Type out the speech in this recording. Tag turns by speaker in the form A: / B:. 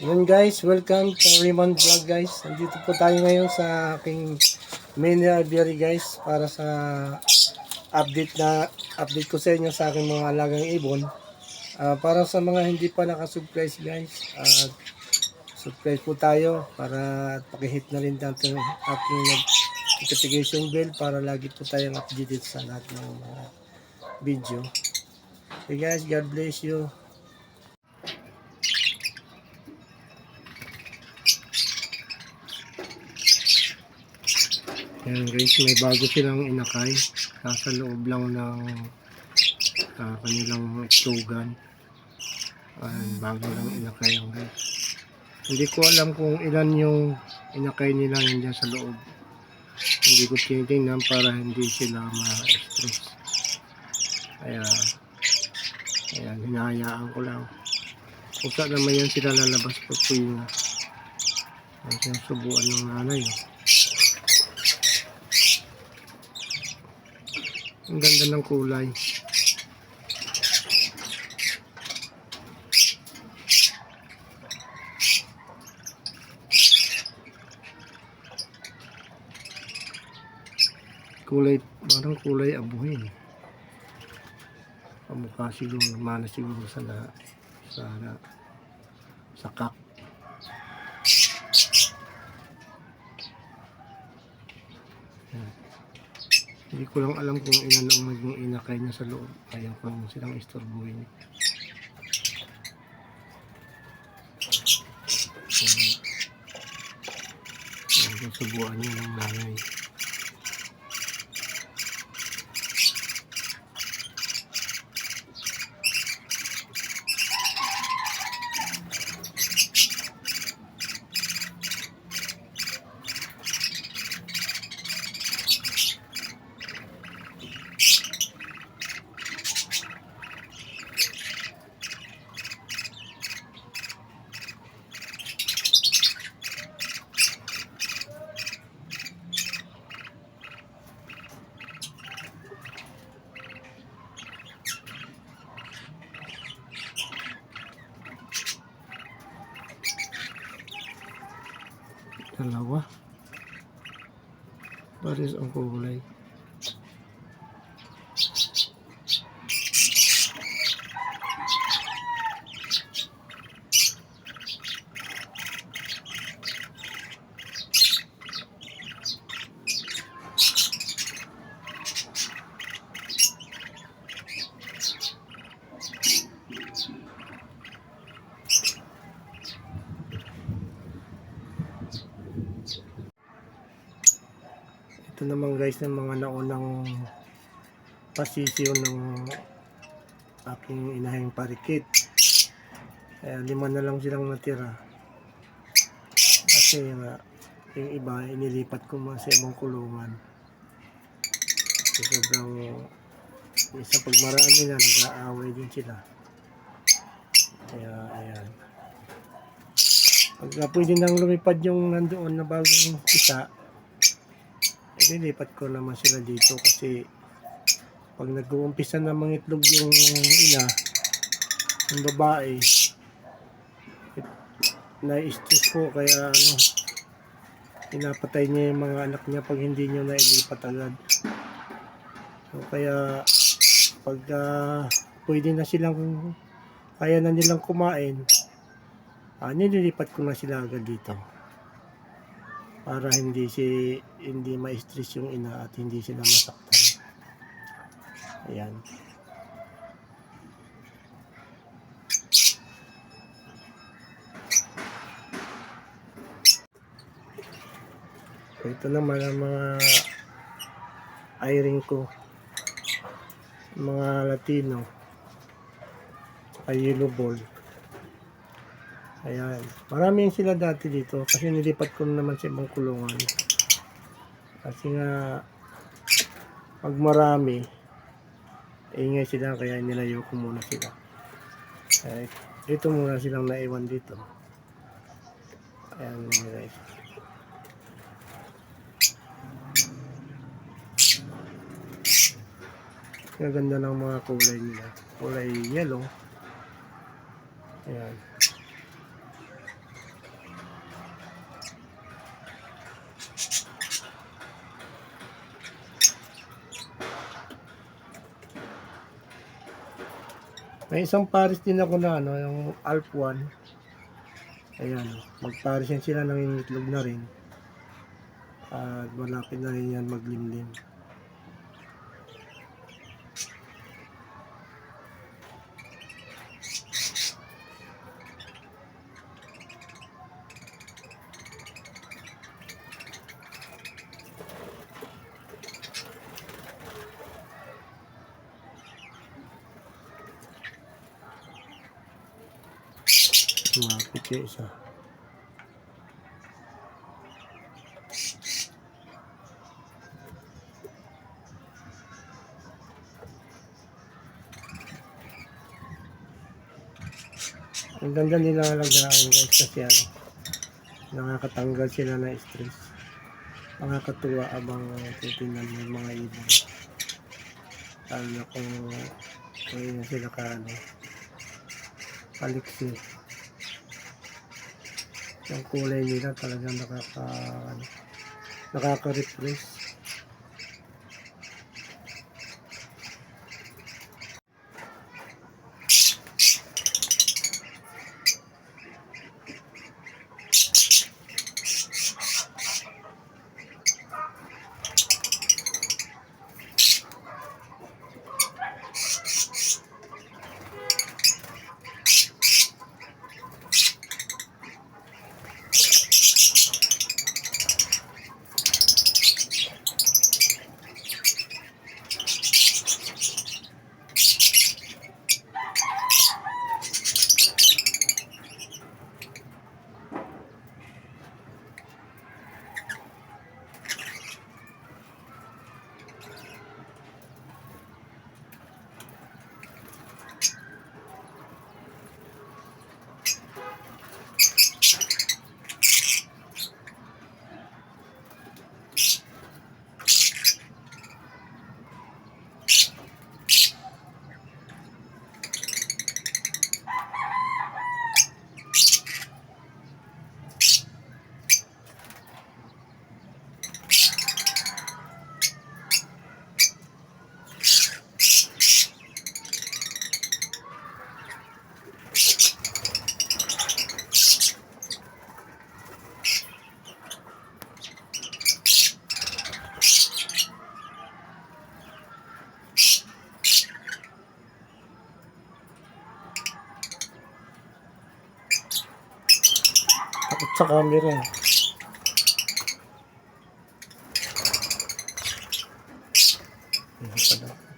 A: Yun guys, welcome to Raymond Vlog guys. Nandito po tayo ngayon sa aking main library guys para sa update ko sa inyo sa aking mga alagang ibon. Para sa mga hindi pa nakasubscribe guys, subscribe po tayo para pakihit na rin natin ang aking notification bell para lagi po tayong updated sa lahat ng mga video. Okay guys, God bless you. Ayan guys, may bago silang inakay. Nasa loob lang ng kanilang slogan. Bago lang inakay ang guys. Hindi ko alam kung ilan yung inakay nila nandiyan sa loob. Hindi ko tinitingnan para hindi sila ma-stress. Kaya, ayan, hinahayaan ko lang. Kung saan naman yan sila lalabas pag tuwing ang sinusubuan ng nanay. Ang ganda ng kulay. Parang kulay abuhin. Pamukha siguro, mana siguro sa sakak. Hindi ko lang alam kung ilan ang maging inakay niya sa loob. Ayaw ko lang silang istorbuhin. Subuan niya ng nanay. Dalawa. Pares ang kulay. Ito naman guys ng mga naunang pasisyo ng aking inahing parikit. Kaya 5 na lang silang natira. Kasi yung iba inilipat ko sa ibang kulungan. Kasi sobrang isang pag marami na nag-aaway din sila. Kaya ayan. Pag pwede nang lumipad yung nandoon na bagong isa, nilipat ko naman sila dito kasi pag nag-uumpisa na mangitlog yung ina, yung babae, na-stress ko kaya pinapatay niya yung mga anak niya pag hindi niya nailipat agad. So kaya pag pwede na silang kaya na nilang kumain, nililipat ko na sila agad dito para hindi ma-stress yung ina at hindi sila masaktan. Ayan. So, ito naman ang mga i-ring ko, mga Latino ay yellow ball. Ayan, marami sila dati dito kasi nilipat ko naman sa ibang kulungan kasi nga pag marami ingay sila kaya nilayo ko muna sila. Ito muna silang naiwan dito. Ayan mga guys. Ang ganda ng mga kulay nila. Kulay yellow. Ayan. May isang pares din ako na ano, yung Alp 1. Ayan, magpares yan sila, nangingitlog na rin. At malapit na rin yan maglimlim. Malapit yung isa. Ang ganda nila alagaan guys kasi ano, nakakatanggal sila ng stress. Nakakatuwa abang titingnan mo yung mga ibon. Lalo na kung ngayon na sila ka ano, paliksi. Yung kulay nila talagang nakaka-refresh. Takot sa camera. Ano pala?